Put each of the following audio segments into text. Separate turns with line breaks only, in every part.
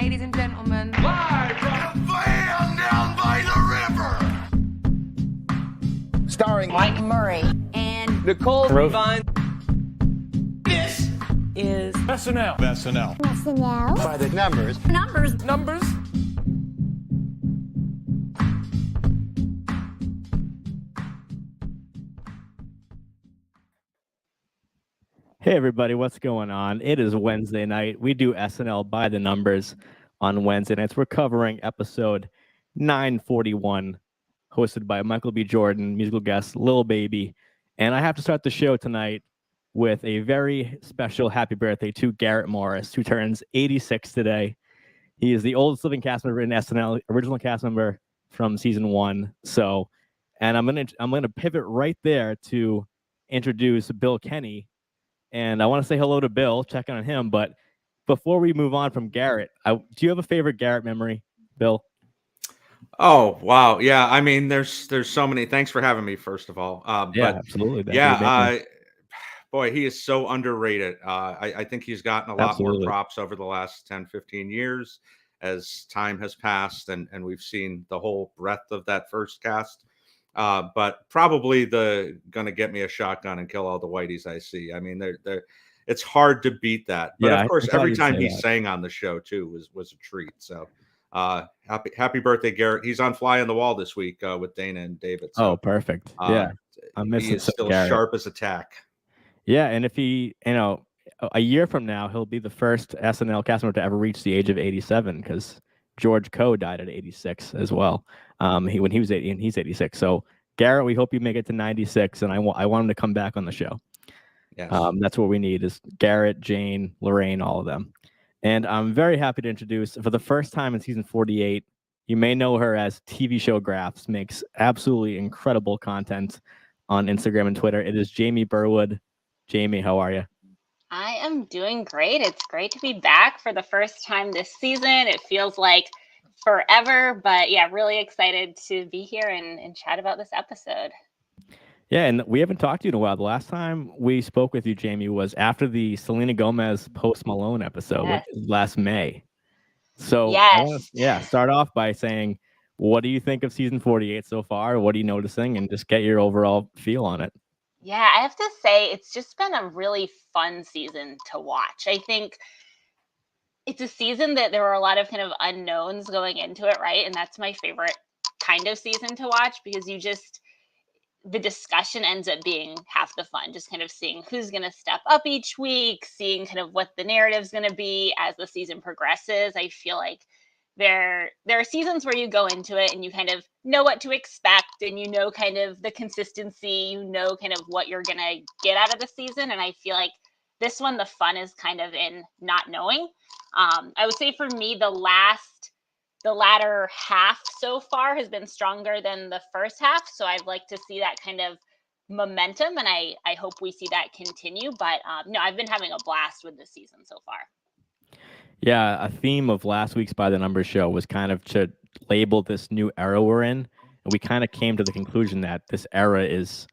Ladies and gentlemen,
Live from the van down by the river.
Starring
Mike Murray and
Nicole Rovine.
This
is
SNL.
SNL By The Numbers.
Numbers.
Hey everybody, what's going on? It is Wednesday night. We do SNL By The Numbers on Wednesday nights. We're covering episode 941, hosted by Michael B. Jordan, musical guest Lil Baby. And I have to start the show tonight with a very special happy birthday to Garrett Morris, who turns 86 today. He is the oldest living cast member in SNL, original cast member from season 1. And I'm gonna pivot right there to introduce Bill Kenney. And I want to say hello to Bill, check on him. But before we move on from Garrett, do you have a favorite Garrett memory, Bill?
Oh, wow. Yeah. I mean, there's so many. Thanks for having me, first of all.
Absolutely.
Boy, he is so underrated. I think he's gotten a lot more props over the last 10, 15 years as time has passed and we've seen the whole breadth of that first cast. But probably gonna get me a shotgun and kill all the whiteys I see. I mean, it's hard to beat that. But of course, every time he sang on the show too was a treat. So happy birthday, Garrett. He's on Fly on the Wall this week with Dana and David. So,
oh, perfect. Yeah, I'm missing.
He is still sharp as a tack.
Yeah, and if he, a year from now, he'll be the first SNL cast member to ever reach the age of 87 because George Coe died at 86 as well. When he was 80 and he's 86. So Garrett, we hope you make it to 96, and I want him to come back on the show.
Yes.
That's what we need is Garrett, Jane, Lorraine, all of them. And I'm very happy to introduce, for the first time in season 48, you may know her as TV Show Graphs, makes absolutely incredible content on Instagram and Twitter. It is Jamie Burwood. Jamie, how are you?
I am doing great. It's great to be back for the first time this season. It feels like forever, but yeah, really excited to be here and chat about this episode.
Yeah, and we haven't talked to you in a while. The last time we spoke with you, Jamie, was after the Selena Gomez Post Malone episode, which was last May. So
yes.
Start off by saying, what do you think of season 48 so far? What are you noticing? And just get your overall feel on it.
Yeah, I have to say it's just been a really fun season to watch. I think it's a season that there were a lot of kind of unknowns going into it, right? And that's my favorite kind of season to watch because the discussion ends up being half the fun, just kind of seeing who's going to step up each week, seeing kind of what the narrative's going to be as the season progresses. I feel like there are seasons where you go into it and you kind of know what to expect and you know kind of the consistency, you know kind of what you're going to get out of the season. And I feel like this one, the fun is kind of in not knowing. I would say for me, the latter half so far has been stronger than the first half. So I'd like to see that kind of momentum, and I hope we see that continue. But no, I've been having a blast with this season so far.
Yeah, a theme of last week's By the Numbers show was kind of to label this new era we're in. And we kind of came to the conclusion that this era is,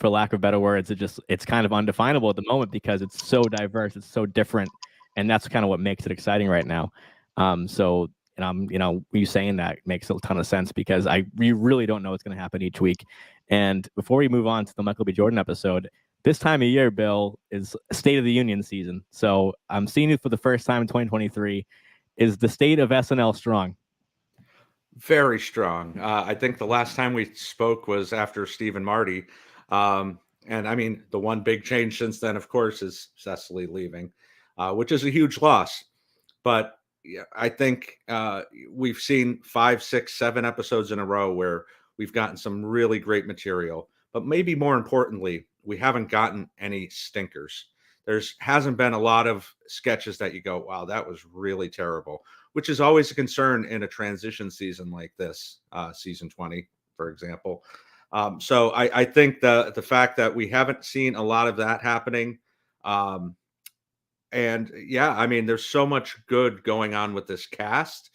for lack of better words, it's kind of undefinable at the moment because it's so diverse, it's so different. And that's kind of what makes it exciting right now. You saying that makes a ton of sense because we really don't know what's going to happen each week. And before we move on to the Michael B. Jordan episode, this time of year, Bill, is State of the Union season. So I'm seeing it for the first time in 2023. Is the state of SNL strong?
Very strong. I think the last time we spoke was after Steve and Marty. And I mean, the one big change since then, of course, is Cecily leaving, which is a huge loss. But yeah, I think we've seen 5, 6, 7 episodes in a row where we've gotten some really great material. But maybe more importantly, we haven't gotten any stinkers. Hasn't been a lot of sketches that you go, wow, that was really terrible, which is always a concern in a transition season like this, season 20, for example. So I think the fact that we haven't seen a lot of that happening. And yeah, I mean, there's so much good going on with this cast,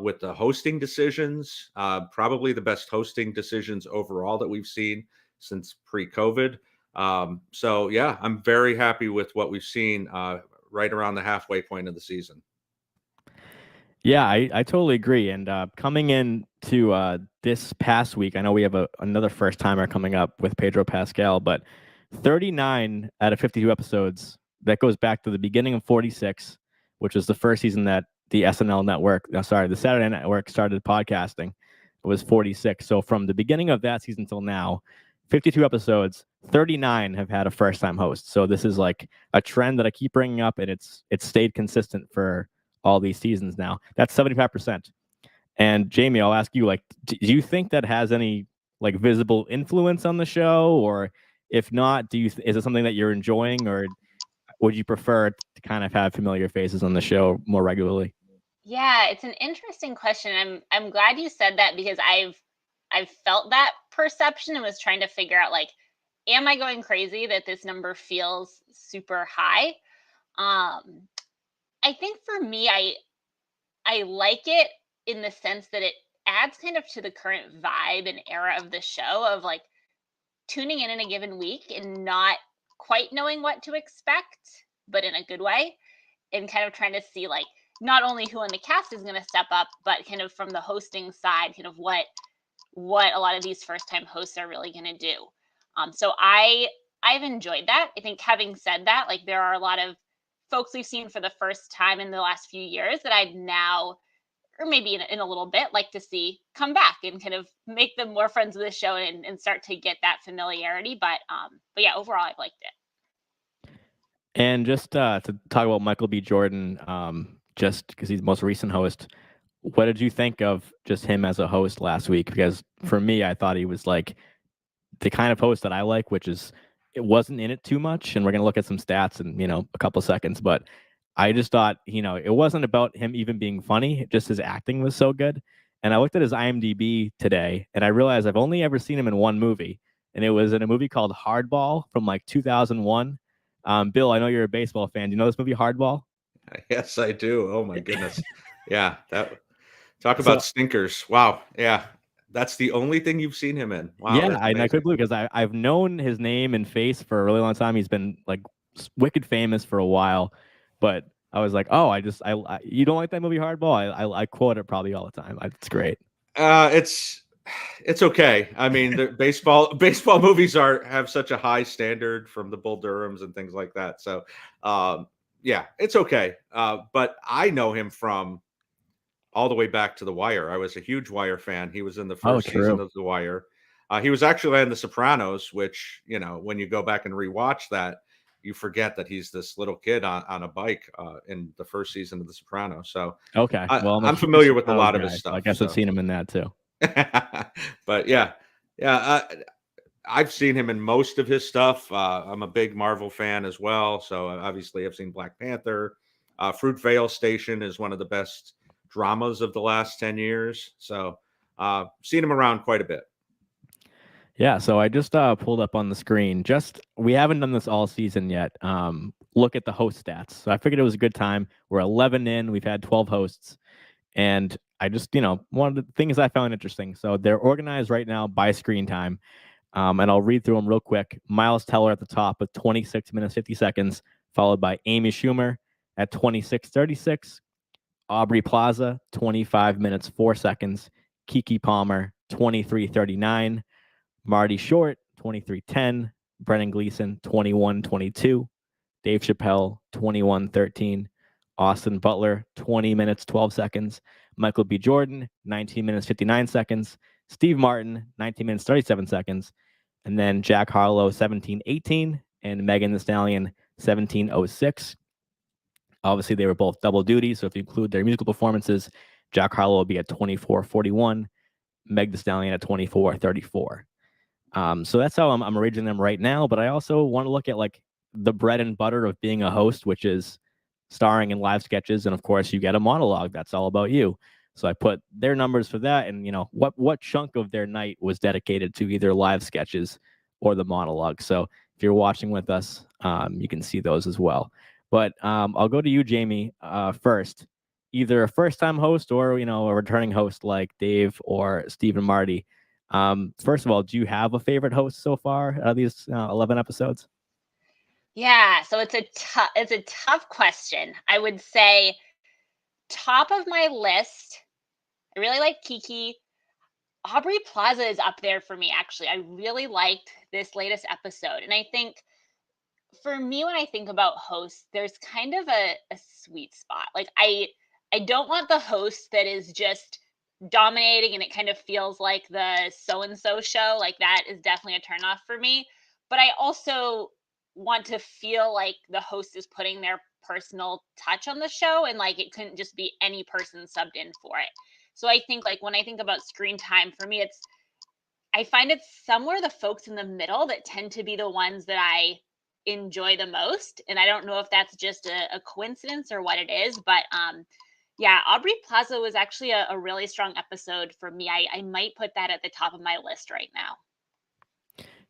with the hosting decisions, probably the best hosting decisions overall that we've seen since pre-COVID. So yeah, I'm very happy with what we've seen right around the halfway point of the season.
Yeah, I totally agree. And coming in to this past week, I know we have another first timer coming up with Pedro Pascal, but 39 out of 52 episodes, that goes back to the beginning of 46, which was the first season that the SNL network, the Saturday Network started podcasting. It was 46. So from the beginning of that season till now, 52 episodes, 39 have had a first time host. So this is like a trend that I keep bringing up, and it's stayed consistent for all these seasons now. That's 75%. And Jamie, I'll ask you, like, do you think that has any like visible influence on the show? Or if not, is it something that you're enjoying, or would you prefer to kind of have familiar faces on the show more regularly?
Yeah, it's an interesting question. I'm glad you said that, because I've felt that perception and was trying to figure out, like, am I going crazy that this number feels super high? I think for me, I like it in the sense that it adds kind of to the current vibe and era of the show, of like tuning in a given week and not quite knowing what to expect, but in a good way, and kind of trying to see, like, not only who on the cast is going to step up, but kind of from the hosting side, kind of what a lot of these first time hosts are really going to do. So I've enjoyed that. I think, having said that, like, there are a lot of folks we've seen for the first time in the last few years that I'd now, or maybe in a little bit, like to see come back and kind of make them more friends with the show, and start to get that familiarity. But yeah, overall, I've liked it.
And just to talk about Michael B. Jordan, just because he's the most recent host, what did you think of just him as a host last week? Because for me, I thought he was like the kind of host that I like, which is, it wasn't in it too much. And we're going to look at some stats in, a couple seconds, but I just thought, it wasn't about him even being funny. Just his acting was so good. And I looked at his IMDb today, and I realized I've only ever seen him in one movie, and it was in a movie called Hardball from like 2001. Bill, I know you're a baseball fan. Do you know this movie, Hardball?
Yes, I do. Oh my goodness. Yeah, talk
So
about stinkers. Wow. Yeah. That's the only thing you've seen him in. Wow,
yeah,
that's
I
amazing.
couldn't believe, because I've known his name and face for a really long time. He's been like wicked famous for a while, but I was like, oh, you don't like that movie Hardball? I quote it probably all the time. It's great.
It's okay. I mean, the baseball movies have such a high standard from the Bull Durhams and things like that. So, yeah, it's okay. But I know him from all the way back to The Wire. I was a huge Wire fan. He was in the first season of The Wire. He was actually in The Sopranos, which, when you go back and rewatch that, you forget that he's this little kid on a bike in the first season of The Sopranos. So
Okay, well,
I'm familiar with a lot of his
guy,
stuff.
so I guess I've seen him in that too.
But yeah, I've seen him in most of his stuff. I'm a big Marvel fan as well, so obviously I've seen Black Panther. Fruitvale Station is one of the best dramas of the last 10 years. So seen him around quite a bit.
Yeah, so I just pulled up on the screen. We haven't done this all season yet. Look at the host stats. So I figured it was a good time. We're 11 in. We've had 12 hosts. And I just, one of the things I found interesting. So they're organized right now by screen time. And I'll read through them real quick. Miles Teller at the top with 26 minutes, 50 seconds, followed by Amy Schumer at 26:36. Aubrey Plaza, 25 minutes, 4 seconds. Kiki Palmer, 23:39. Marty Short, 23:10. Brennan Gleeson, 21:22. Dave Chappelle, 21:13. Austin Butler, 20 minutes, 12 seconds. Michael B. Jordan, 19 minutes, 59 seconds. Steve Martin, 19 minutes, 37 seconds. And then Jack Harlow, 17:18. And Megan Thee Stallion, 17:06. Obviously, they were both double duty. So if you include their musical performances, Jack Harlow will be at 24:41. Meg Thee Stallion at 24:34. So that's how I'm arranging them right now. But I also want to look at like the bread and butter of being a host, which is starring in live sketches. And of course, you get a monologue that's all about you. So I put their numbers for that, and what chunk of their night was dedicated to either live sketches or the monologue. So if you're watching with us, you can see those as well. But I'll go to you, Jamie, first. Either a first-time host or a returning host like Dave or Steve and Marty. First of all, do you have a favorite host so far out of these 11 episodes?
Yeah, so it's a tough question. I would say top of my list, I really like Kiki. Aubrey Plaza is up there for me, actually. I really liked this latest episode. And I think for me, when I think about hosts, there's kind of a sweet spot. Like I don't want the host that is just dominating and it kind of feels like the so-and-so show. Like that is definitely a turnoff for me. But I also want to feel like the host is putting their personal touch on the show and like it couldn't just be any person subbed in for it. So I think like when I think about screen time, for me, I find it's somewhere the folks in the middle that tend to be the ones that I enjoy the most. And I don't know if that's just a coincidence or what it is, but yeah, Aubrey Plaza was actually a really strong episode for me. I might put that at the top of my list right now.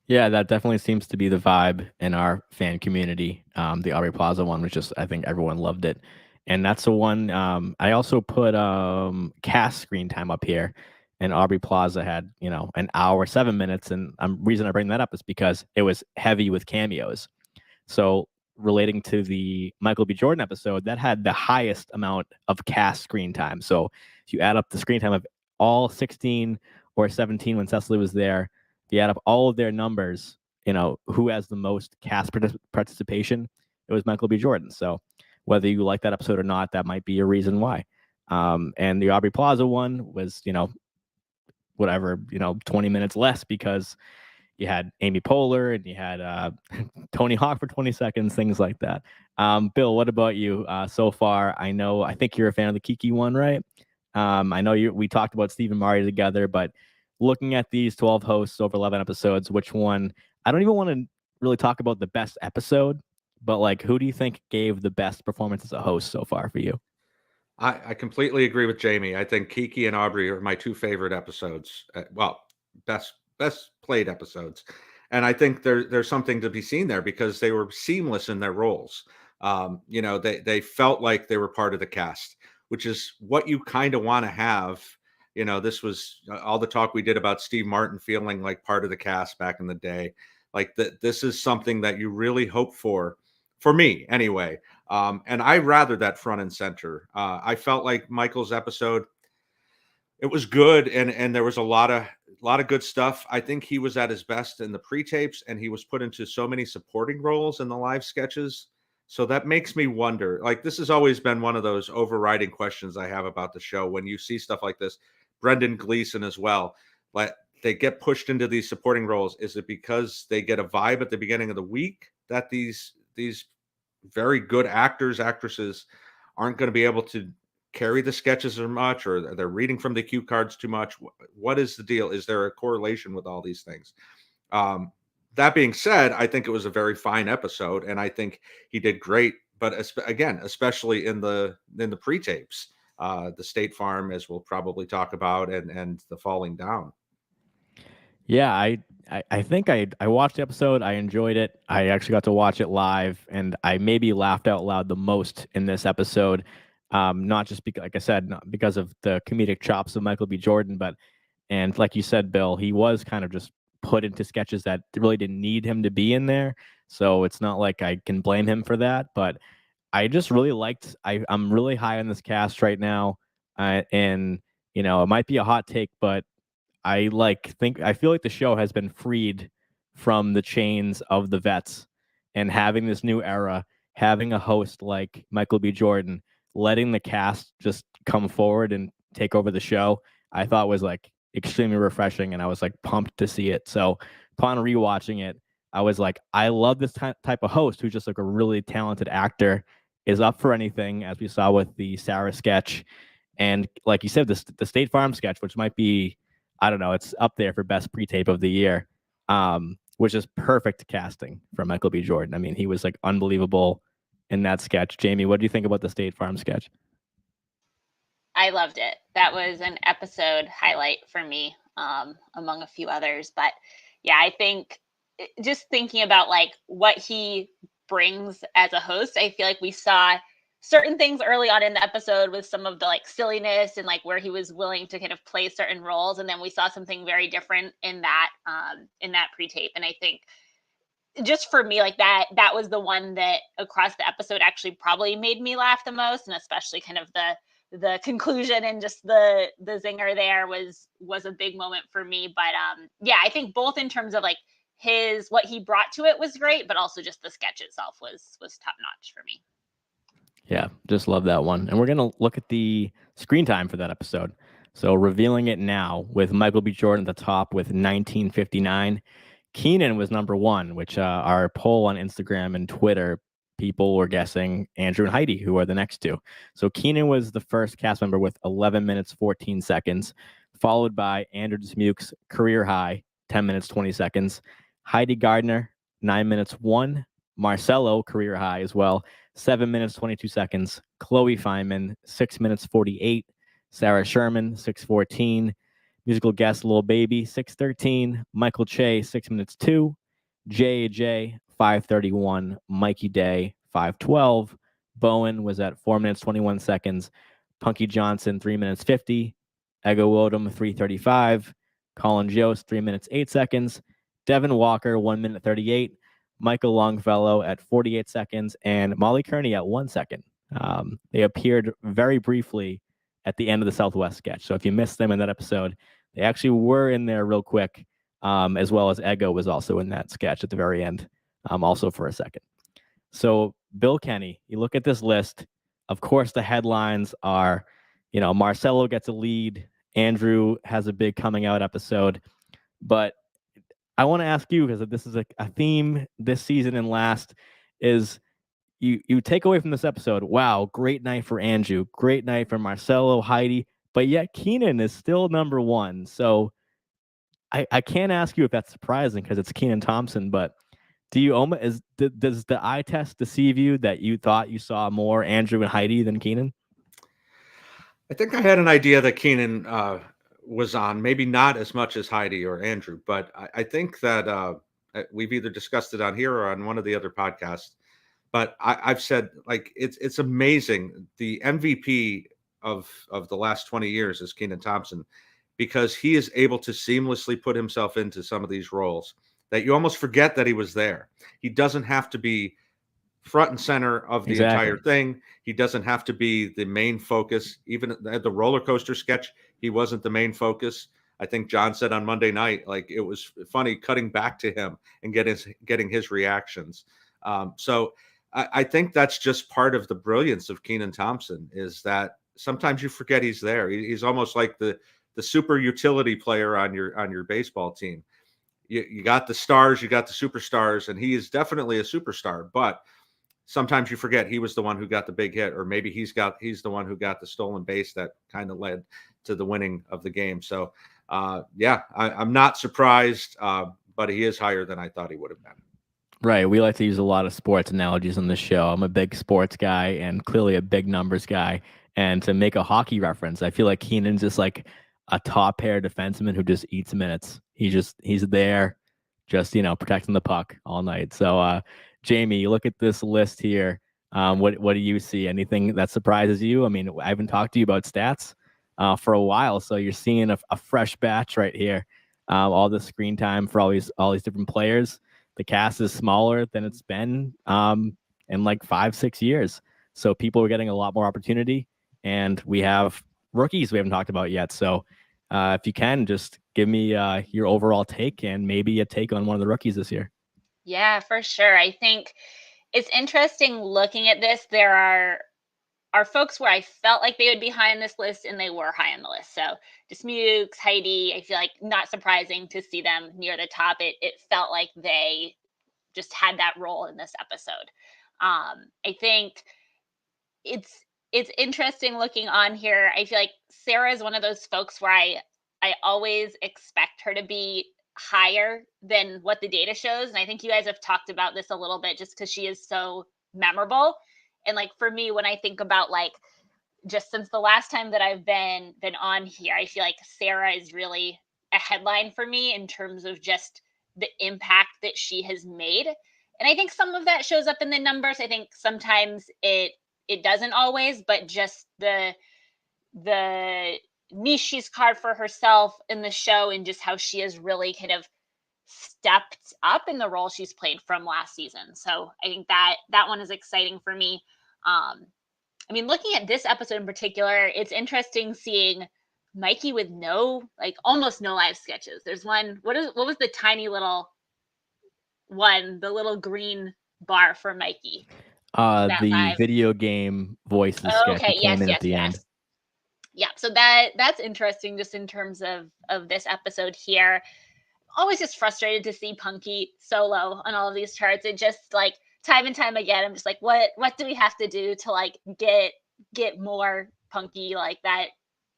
Yeah, that definitely seems to be the vibe in our fan community. The Aubrey Plaza one was just, I think everyone loved it. And that's the one, I also put cast screen time up here. And Aubrey Plaza had, an hour, 7 minutes. And the reason I bring that up is because it was heavy with cameos. So relating to the Michael B. Jordan episode, that had the highest amount of cast screen time. So if you add up the screen time of all 16 or 17 when Cecily was there, if you add up all of their numbers, who has the most cast participation, it was Michael B. Jordan. So whether you like that episode or not, that might be a reason why. And the Aubrey Plaza one was, 20 minutes less because you had Amy Poehler and you had Tony Hawk for 20 seconds, things like that. Bill, what about you so far? I think you're a fan of the Kiki one, right? I know we talked about Steve and Marty together, but looking at these 12 hosts over 11 episodes, which one? I don't even want to really talk about the best episode, but like, who do you think gave the best performance as a host so far for you?
I completely agree with Jamie. I think Kiki and Aubrey are my two favorite episodes. Well, best played episodes, and I think there's something to be seen there because they were seamless in their roles. They felt like they were part of the cast, which is what you kind of want to have. This was all the talk we did about Steve Martin feeling like part of the cast back in the day. Like this is something that you really hope for me anyway. And I rather that front and center. I felt like Michael's episode, it was good, and there was a lot of good stuff. I think he was at his best in the pre-tapes, and he was put into so many supporting roles in the live sketches. So that makes me wonder. Like, this has always been one of those overriding questions I have about the show. When you see stuff like this, Brendan Gleeson as well, like they get pushed into these supporting roles. Is it because they get a vibe at the beginning of the week that these very good actresses aren't going to be able to carry the sketches as much, or they're reading from the cue cards too much? What is the deal? Is there a correlation with all these things? That being said, I think it was a very fine episode, and I think he did great. But again, especially in the pre-tapes, the State Farm, as we'll probably talk about, and the falling down.
Yeah, I think I watched the episode. I enjoyed it. I actually got to watch it live, and I maybe laughed out loud the most in this episode. Not just because, like I said, not because of the comedic chops of Michael B. Jordan, and like you said, Bill, he was kind of just put into sketches that really didn't need him to be in there. So it's not like I can blame him for that. But I just really liked. I'm really high on this cast right now, and it might be a hot take, but I feel like the show has been freed from the chains of the vets, and having this new era, having a host like Michael B. Jordan, letting the cast just come forward and take over the show, I thought was like extremely refreshing, and I was like pumped to see it. So upon rewatching it, I was like, I love this type of host who's just like a really talented actor, is up for anything, as we saw with the Sarah sketch. And like you said, the State Farm sketch, which might be, I don't know, it's up there for best pre-tape of the year, which is perfect casting for Michael B. Jordan. I mean, he was like unbelievable in that sketch. Jamie, what do you think about the State Farm sketch?
I loved it. That was an episode highlight for me, among a few others. But yeah, I think just thinking about like what he brings as a host, I feel like we saw certain things early on in the episode with some of the like silliness and like where he was willing to kind of play certain roles, and then we saw something very different in that pre-tape. And I think just for me, like that was the one that across the episode actually probably made me laugh the most, and especially kind of the the conclusion and just the zinger there was a big moment for me. But yeah, I think both in terms of like what he brought to it was great, but also just the sketch itself was top notch for me.
Yeah, just love that one. And we're going to look at the screen time for that episode. So revealing it now with Michael B. Jordan at the top with 1959. Keenan was number one, which our poll on Instagram and Twitter, people were guessing Andrew and Heidi, who are the next two. So Keenan was the first cast member with 11 minutes, 14 seconds, followed by Andrew Dismuke's career high, 10 minutes, 20 seconds. Heidi Gardner, 9 minutes, 1. Marcelo, career high as well, 7 minutes, 22 seconds. Chloe Feynman, 6 minutes, 48. Sarah Sherman, 6:14. Musical guest Lil Baby, 6:13. Michael Che, 6 minutes, 2. J.J., 5:31. Mikey Day, 5:12. Bowen was at 4 minutes, 21 seconds. Punky Johnson, 3 minutes, 50. Ego Odom, 3:35. Colin Jost, 3 minutes, 8 seconds. Devin Walker, 1 minute, 38. Michael Longfellow at 48 seconds, and Molly Kearney at 1 second. They appeared very briefly at the end of the Southwest sketch. So if you missed them in that episode, they actually were in there real quick, as well as Ego was also in that sketch at the very end, also for a second. So Bill Kenney, you look at this list, of course, the headlines are, Marcelo gets a lead, Andrew has a big coming out episode, but I want to ask you, because this is a theme this season and last, is you take away from this episode, wow, great night for Andrew, great night for Marcelo, Heidi, but yet Keenan is still number one. So I can't ask you if that's surprising because it's Kenan Thompson, but does the eye test deceive you that you thought you saw more Andrew and Heidi than Keenan?
I think I had an idea that Keenan was on, maybe not as much as Heidi or Andrew, but I think that we've either discussed it on here or on one of the other podcasts. But I've said, like, it's amazing. The MVP of the last 20 years is Kenan Thompson, because he is able to seamlessly put himself into some of these roles that you almost forget that he was there. He doesn't have to be front and center of the entire thing. He doesn't have to be the main focus. Even at the roller coaster sketch, he wasn't the main focus. I think John said on Monday night, like, it was funny cutting back to him and getting his reactions. So I think that's just part of the brilliance of Kenan Thompson, is that sometimes you forget he's there. He's almost like the super utility player on your baseball team. You got the stars, you got the superstars, and he is definitely a superstar, but sometimes you forget he was the one who got the big hit, or maybe he's the one who got the stolen base that kind of led to the winning of the game. So yeah, I'm not surprised, but he is higher than I thought he would have been.
Right. We like to use a lot of sports analogies on this show. I'm a big sports guy and clearly a big numbers guy. And to make a hockey reference, I feel like Keenan's just like a top pair defenseman who just eats minutes. He's there, just, protecting the puck all night. So, Jamie, you look at this list here. What do you see? Anything that surprises you? I mean, I haven't talked to you about stats for a while, so you're seeing a fresh batch right here. All the screen time for all these different players. The cast is smaller than it's been in like 5-6 years. So people are getting a lot more opportunity, and we have rookies we haven't talked about yet. So if you can, just give me your overall take and maybe a take on one of the rookies this year.
Yeah, for sure. I think it's interesting looking at this. There are folks where I felt like they would be high on this list, and they were high on the list. So Dismukes, Heidi, I feel like not surprising to see them near the top. It felt like they just had that role in this episode. I think it's interesting looking on here. I feel like Sarah is one of those folks where I always expect her to be higher than what the data shows. And I think you guys have talked about this a little bit, just because she is so memorable. And like, for me, when I think about, like, just since the last time that I've been on here, I feel like Sarah is really a headline for me in terms of just the impact that she has made. And I think some of that shows up in the numbers. I think sometimes it doesn't always, but just the niche she's carved for herself in the show, and just how she has really kind of stepped up in the role she's played from last season. So I think that one is exciting for me. I mean, looking at this episode in particular, it's interesting seeing Mikey with almost no live sketches. There's one, what was the tiny little one, the little green bar for Mikey?
The
live?
video game voices sketch
Okay,
that came
yes,
in at the end.
Yeah, so that's interesting just in terms of this episode here. Always just frustrated to see Punky solo on all of these charts. It just like time and time again, I'm just like, what do we have to do to like get more Punky like that?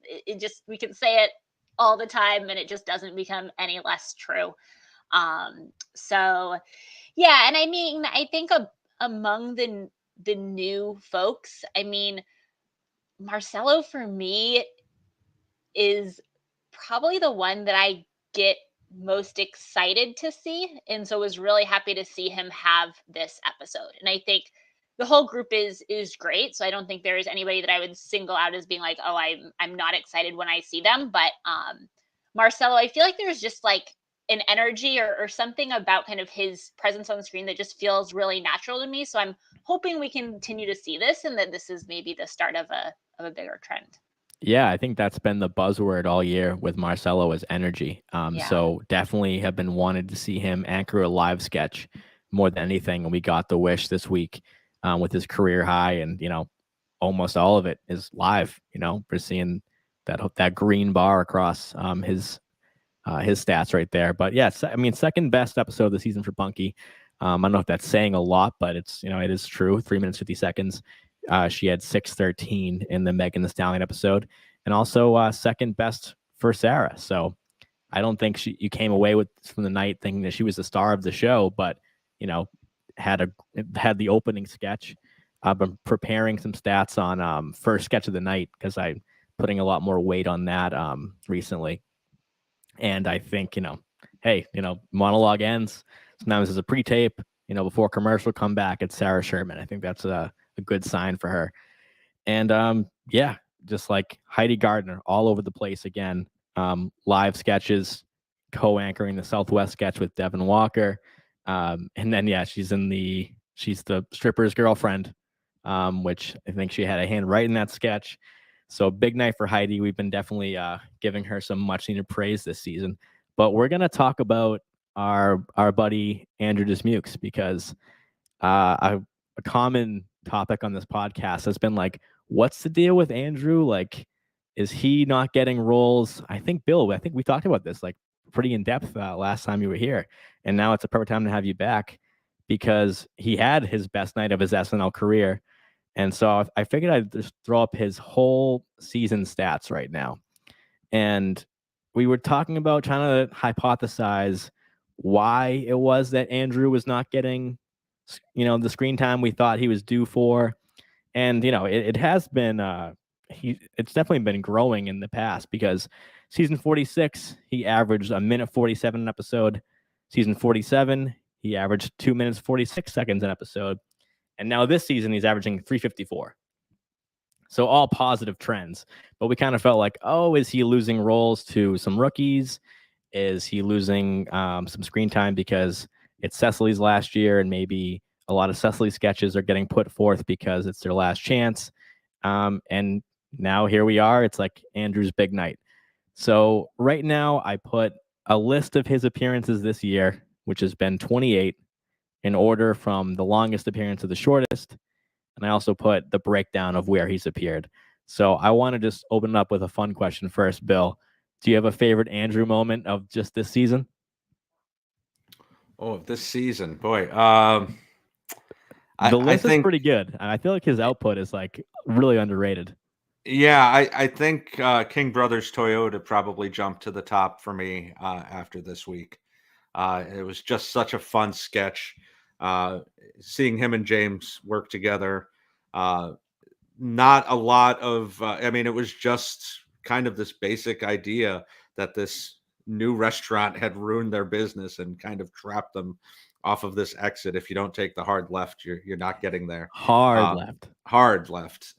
It just, we can say it all the time and it just doesn't become any less true. So yeah, and I mean, I think among the new folks, I mean, Marcelo for me is probably the one that I get most excited to see, and so was really happy to see him have this episode. And I think the whole group is great, so I don't think there is anybody that I would single out as being like, oh, I'm not excited when I see them. But Marcelo, I feel like there's just like an energy or something about kind of his presence on the screen that just feels really natural to me. So I'm hoping we continue to see this and that this is maybe the start of a bigger trend.
Yeah, I think that's been the buzzword all year with Marcelo is energy. So definitely have been wanted to see him anchor a live sketch more than anything. And we got the wish this week with his career high, and, you know, almost all of it is live. You know, we're seeing that green bar across his stats right there. But yes, I mean, second best episode of the season for Punky. I don't know if that's saying a lot, but it's, you know, it is true. 3 minutes, 50 seconds. She had 6:13 in the Megan Thee Stallion episode, and also second best for Sarah. So I don't think you came away from the night thinking that she was the star of the show, but, you know, had the opening sketch. I've been preparing some stats on first sketch of the night because I'm putting a lot more weight on that recently. And I think, you know, hey, you know, monologue ends. Sometimes there's a pre-tape, you know, before commercial come back. It's Sarah Sherman. I think that's a good sign for her. And yeah, just like Heidi Gardner all over the place again. Live sketches, co-anchoring the Southwest sketch with Devin Walker. And then yeah, she's the stripper's girlfriend, which I think she had a hand right in that sketch. So big night for Heidi. We've been definitely giving her some much needed praise this season. But we're gonna talk about our buddy Andrew Dismukes, because a common topic on this podcast has been like, what's the deal with Andrew? Like, is he not getting roles? I think we talked about this like pretty in depth last time you were here, and now it's a perfect time to have you back because he had his best night of his SNL career. And so I figured I'd just throw up his whole season stats right now. And we were talking about trying to hypothesize why it was that Andrew was not getting, you know, the screen time we thought he was due for. And, you know, it has been, it's definitely been growing in the past, because season 46, he averaged 1:47 an episode. Season 47, he averaged 2 minutes, 46 seconds an episode. And now this season, he's averaging 3:54. So all positive trends. But we kind of felt like, oh, is he losing roles to some rookies? Is he losing some screen time because it's Cecily's last year, and maybe a lot of Cecily sketches are getting put forth because it's their last chance? And now here we are. It's like Andrew's big night. So right now I put a list of his appearances this year, which has been 28, in order from the longest appearance to the shortest. And I also put the breakdown of where he's appeared. So I want to just open up with a fun question first. Bill, do you have a favorite Andrew moment of just this season?
Oh, this season, boy.
The list
think
is pretty good, and I feel like his output is like really underrated.
Yeah, I think King Brothers Toyota probably jumped to the top for me after this week. It was just such a fun sketch. Seeing him and James work together. Not a lot of, I mean, it was just kind of this basic idea that this new restaurant had ruined their business and kind of trapped them off of this exit. If you don't take the hard left, you're not getting there.
Hard left.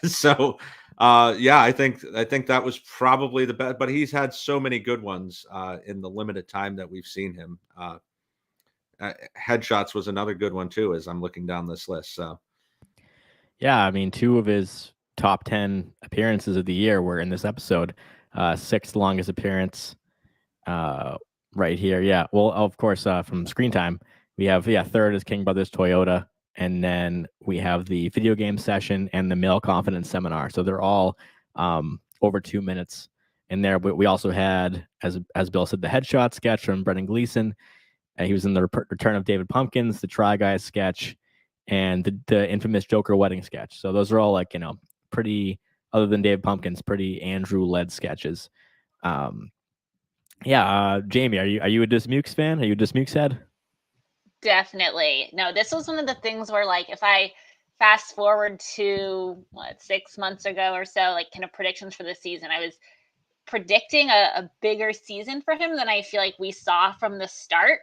So yeah, I think that was probably the best, but he's had so many good ones in the limited time that we've seen him. Headshots was another good one too, as I'm looking down this list. So
Yeah, I mean, 2 of his top 10 appearances of the year were in this episode. 6th longest appearance uh, right here. Yeah, well, of course, from screen time, we have, 3rd is King Brothers Toyota, and then we have the video game session and the male confidence seminar. So they're all over 2 minutes in there. But we also had, as Bill said, the headshot sketch from Brendan Gleeson. He was in the Return of David Pumpkins, the Try Guys sketch, and the infamous Joker wedding sketch. So those are all like, pretty, other than David Pumpkins, pretty Andrew-led sketches. Jamie, are you a Dismukes fan? Are you a Dismukes head?
Definitely. No, this was one of the things where, like, if I fast forward to 6 months ago or so, like, kind of predictions for the season, I was predicting a bigger season for him than I feel like we saw from the start.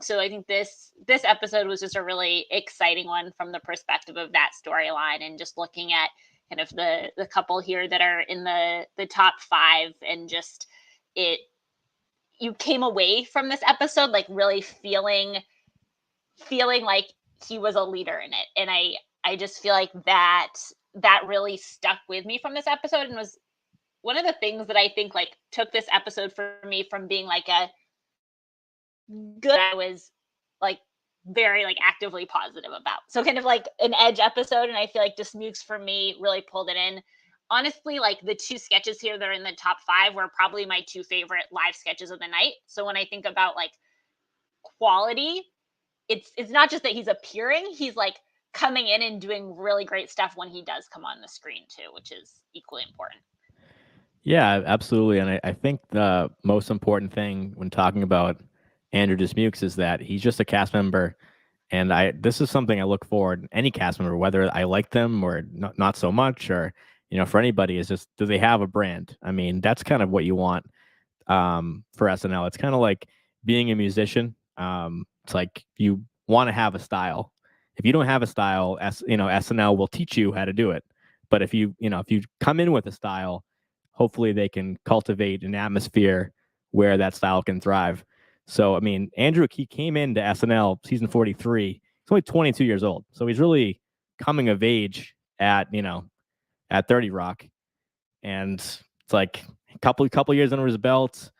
So I think this episode was just a really exciting one from the perspective of that storyline, and just looking at kind of the couple here that are in the top 5, and just you came away from this episode like really feeling like he was a leader in it. And I just feel like that really stuck with me from this episode, and was one of the things that I think like took this episode for me from being like a good, I was like very like actively positive about. So kind of like an edge episode, and I feel like Dismukes for me really pulled it in. Honestly, like the 2 sketches here that are in the top 5 were probably my 2 favorite live sketches of the night. So when I think about like quality, it's not just that he's appearing, he's like coming in and doing really great stuff when he does come on the screen too, which is equally important.
Yeah, absolutely. And I think the most important thing when talking about Andrew Dismukes is that he's just a cast member. And this is something I look forward, any cast member, whether I like them or not so much, or, for anybody, is just, do they have a brand? I mean, that's kind of what you want for SNL. It's kind of like being a musician. It's like you want to have a style. If you don't have a style, SNL will teach you how to do it. But if you come in with a style, hopefully they can cultivate an atmosphere where that style can thrive. So, I mean, Andrew, he came into SNL season 43. He's only 22 years old. So he's really coming of age at 30 Rock. And it's like a couple years under his belt,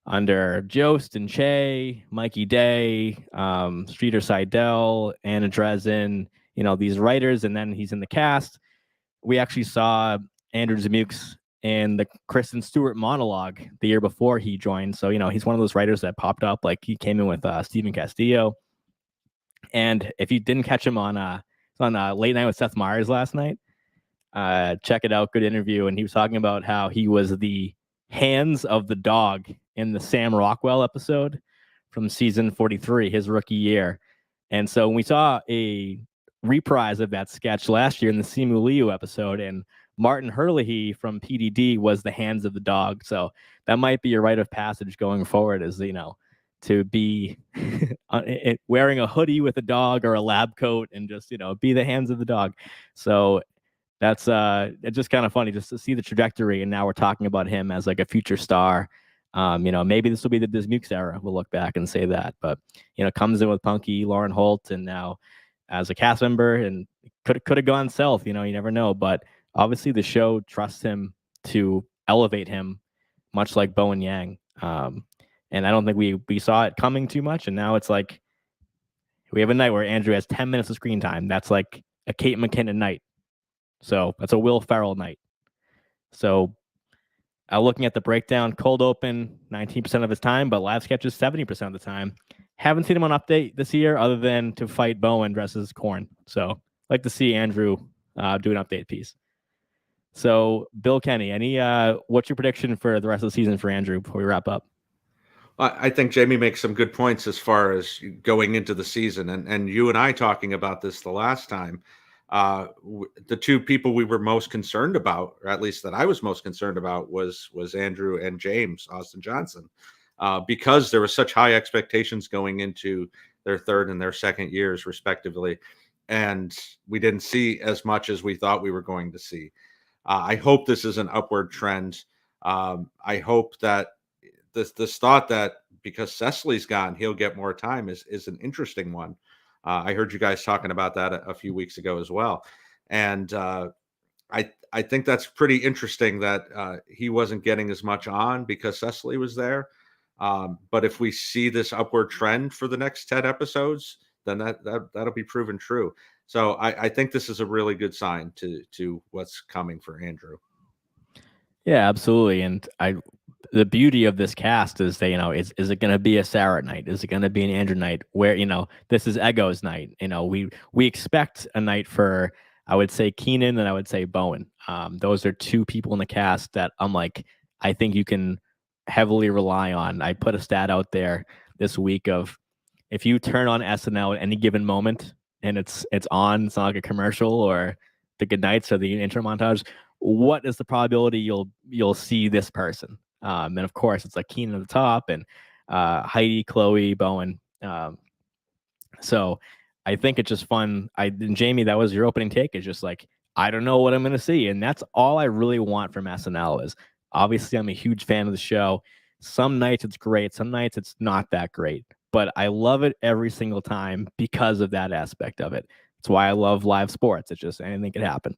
under Jost and Che, Mikey Day, Streeter Seidel, Anna Dresden, these writers, and then he's in the cast. We actually saw Andrew Dismukes in the Kristen Stewart monologue the year before he joined. So, he's one of those writers that popped up. Like, he came in with Stephen Castillo. And if you didn't catch him on Late Night with Seth Meyers last night, check it out. Good interview. And he was talking about how he was the hands of the dog in the Sam Rockwell episode from season 43, his rookie year. And so when we saw a reprise of that sketch last year in the Simu Liu episode, and Martin Herlihy from PDD was the hands of the dog. So that might be your rite of passage going forward, is, to be wearing a hoodie with a dog or a lab coat and just, be the hands of the dog. So that's it's just kind of funny just to see the trajectory. And now we're talking about him as like a future star. Maybe this will be the Dismukes era. We'll look back and say that, but, comes in with Punky, Lauren Holt, and now as a cast member, and could have gone south, you never know. But obviously the show trusts him to elevate him, much like Bowen Yang. And I don't think we saw it coming too much. And now it's like we have a night where Andrew has 10 minutes of screen time. That's like a Kate McKinnon night. So that's a Will Ferrell night. So looking at the breakdown, cold open 19% of his time, but live sketches 70% of the time. Haven't seen him on Update this year other than to fight Bowen dressed as corn. So like to see Andrew do an Update piece. So Bill Kenney, what's your prediction for the rest of the season for Andrew before we wrap up?
I think Jamie makes some good points as far as going into the season, and you and I talking about this the last time. The 2 people we were most concerned about, or at least that I was most concerned about, was Andrew and James Austin Johnson, because there were such high expectations going into their 3rd and their 2nd years, respectively, and we didn't see as much as we thought we were going to see. I hope this is an upward trend. I hope that this thought that because Cecily's gone, he'll get more time is an interesting one. I heard you guys talking about that a few weeks ago as well. And I think that's pretty interesting that he wasn't getting as much on because Cecily was there. But if we see this upward trend for the next 10 episodes, then that'll be proven true. So I think this is a really good sign to what's coming for Andrew.
Yeah, absolutely. And the beauty of this cast is that, is it going to be a Sarah night? Is it going to be an Andrew night where, this is Ego's night? We expect a night for, I would say, Keenan and I would say Bowen. Those are two people in the cast that I think you can heavily rely on. I put a stat out there this week of if you turn on SNL at any given moment and it's on, it's not like a commercial or the good nights or the intro montage, what is the probability you'll see this person? And of course, it's like Keenan at the top and Heidi, Chloe, Bowen. So I think it's just fun. And Jamie, that was your opening take. Is just like, I don't know what I'm going to see. And that's all I really want from SNL is obviously I'm a huge fan of the show. Some nights it's great. Some nights it's not that great. But I love it every single time because of that aspect of it. It's why I love live sports. It's just anything could happen.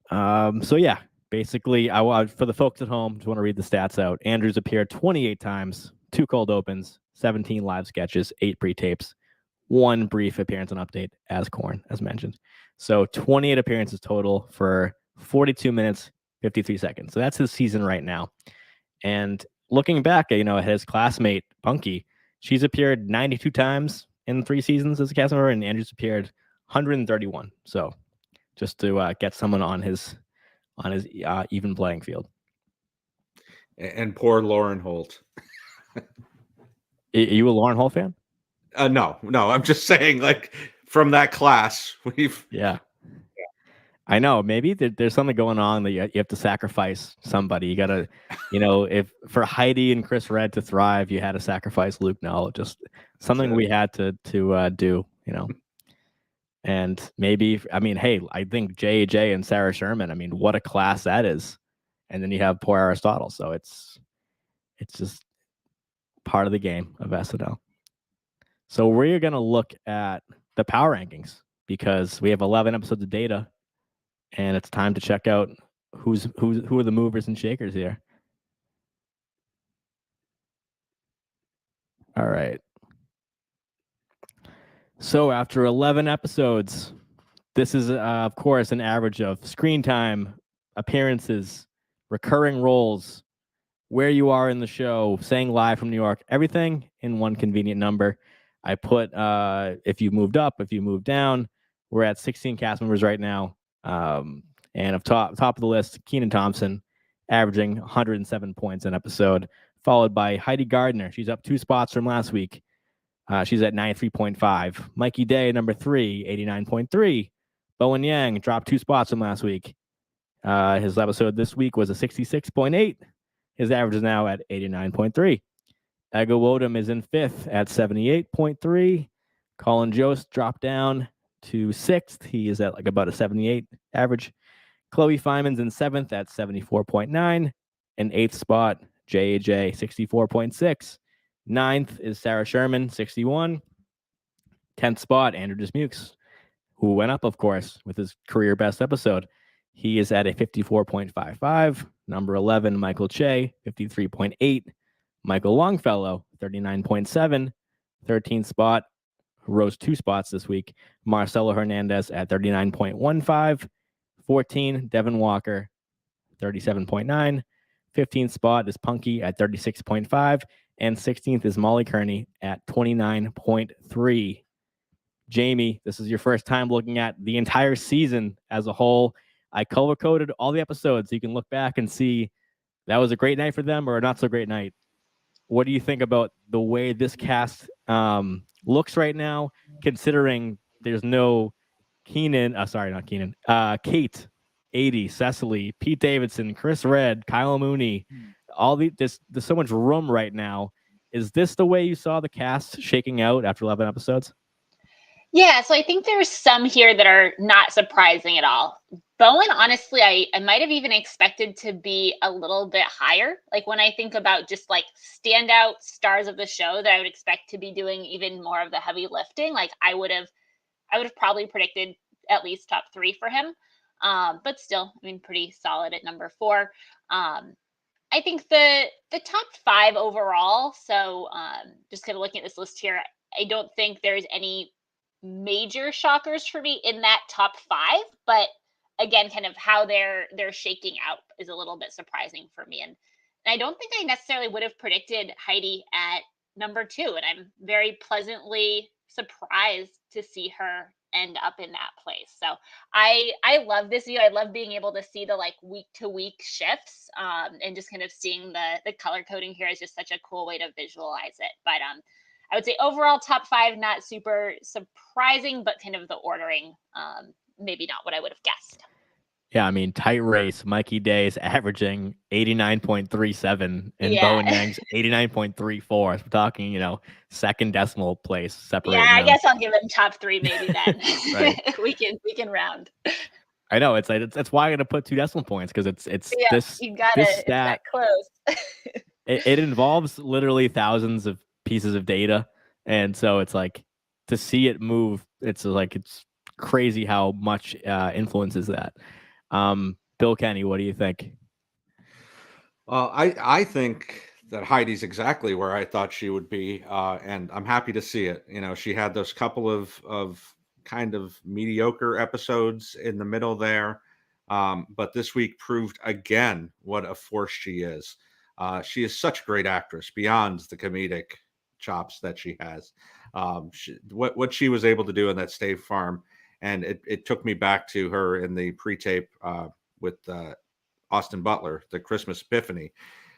So yeah, basically, for the folks at home, just want to read the stats out. Andrews appeared 28 times, 2 cold opens, 17 live sketches, 8 pre-tapes, 1 brief appearance on Update as Korn, as mentioned. So 28 appearances total for 42 minutes, 53 seconds. So that's his season right now. And looking back at, his classmate, Punky, she's appeared 92 times in 3 seasons as a cast member, and Andrews appeared 131. So just to get someone on his even playing field.
And poor Lauren Holt.
Are you a Lauren Holt fan?
No, I'm just saying, from that class,
Yeah. I know. Maybe there's something going on that you have to sacrifice somebody. You gotta, if for Heidi and Chris Redd to thrive, you had to sacrifice Luke Null. Just something we had to do. And maybe, hey, I think J.J. and Sarah Sherman, what a class that is. And then you have poor Aristotle. So it's just part of the game of SNL. So we're going to look at the power rankings because we have 11 episodes of data and it's time to check out who are the movers and shakers here. All right. So after 11 episodes, this is, of course, an average of screen time, appearances, recurring roles, where you are in the show, saying live from New York, everything in one convenient number. I put if you moved up, if you moved down. We're at 16 cast members right now. And top of the list, Kenan Thompson, averaging 107 points an episode, followed by Heidi Gardner. She's up 2 spots from last week. She's at 93.5. Mikey Day, number 3, 89.3. Bowen Yang dropped 2 spots from last week. His episode this week was a 66.8. His average is now at 89.3. Ego Wodum is in 5th at 78.3. Colin Jost dropped down to 6th. He is at about a 78 average. Chloe Fineman's in 7th at 74.9. And 8th spot, J.J., 64.6. 9th is Sarah Sherman, 61. 10th spot, Andrew Dismukes, who went up, of course, with his career best episode. He is at a 54.55. Number 11, Michael Che, 53.8. Michael Longfellow, 39.7. 13th spot, rose 2 spots this week. Marcelo Hernandez at 39.15. 14, Devin Walker, 37.9. 15th spot is Punky at 36.5. And 16th is Molly Kearney at 29.3. Jamie, this is your first time looking at the entire season as a whole. I color-coded all the episodes so you can look back and see that was a great night for them or a not so great night. What do you think about the way this cast looks right now, considering there's no Kate, 80, Cecily, Pete Davidson, Chris Redd, Kyle Mooney, there's so much room right now. Is this the way you saw the cast shaking out after 11 episodes?
Yeah, so I think there's some here that are not surprising at all. Bowen, honestly, I might have even expected to be a little bit higher. Like when I think about just like standout stars of the show that I would expect to be doing even more of the heavy lifting, like I would have probably predicted at least top 3 for him. But still, I mean, pretty solid at number 4. I think the top 5 overall. So just kind of looking at this list here, I don't think there's any major shockers for me in that top 5, but again, kind of how they're shaking out is a little bit surprising for me. And I don't think I necessarily would have predicted Heidi at number 2, and I'm very pleasantly surprised to see her end up in that place. So I love this view. I love being able to see the like week to week shifts, and just kind of seeing the color coding here is just such a cool way to visualize it. But I would say overall top 5, not super surprising, but kind of the ordering, maybe not what I would have guessed.
Yeah, I mean, tight race. Mikey Day is averaging 89.37 and Bowen Yang's 89.34. We're talking, second decimal place separating.
Yeah, I
them.
guess I'll give him top 3 maybe then.
Right.
we can round.
I know it's like that's why I'm gonna put 2 decimal points because it's this.
You got
this
it. It's that close.
it involves literally thousands of pieces of data, and so it's like to see it move. It's crazy how much influences that. Bill Kenney, what do you think?
Well, I think that Heidi's exactly where I thought she would be, and I'm happy to see it. She had those couple of kind of mediocre episodes in the middle there, but this week proved again what a force she is. She is such a great actress beyond the comedic chops that she has. What she was able to do in that State Farm, and it took me back to her in the pre-tape with Austin Butler, the Christmas Epiphany.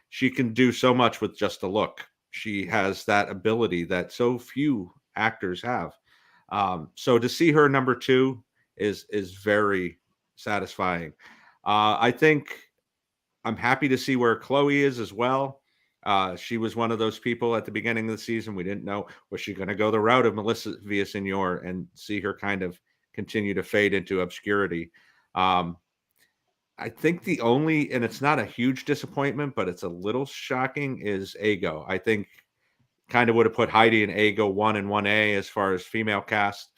She can do so much with just a look. She has that ability that so few actors have. So to see her number 2 is very satisfying. I think I'm happy to see where Chloe is as well. She was one of those people at the beginning of the season. We didn't know, was she going to go the route of Melissa Villaseñor and see her kind of continue to fade into obscurity. I think the only, and it's not a huge disappointment, but it's a little shocking, is Ego. I think kind of would have put Heidi and Ego 1 and 1A as far as female cast,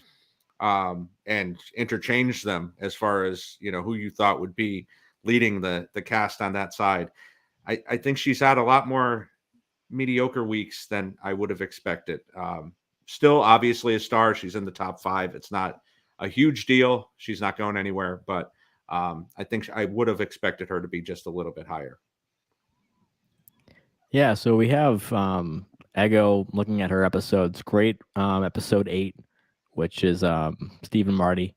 and interchanged them as far as, who you thought would be leading the cast on that side. I think she's had a lot more mediocre weeks than I would have expected. Still, obviously, a star. She's in the top 5. It's not a huge deal. She's not going anywhere, but I think I would have expected her to be just a little bit higher.
Yeah, so we have Ego looking at her episodes. Great episode 8, which is Steve and Marty,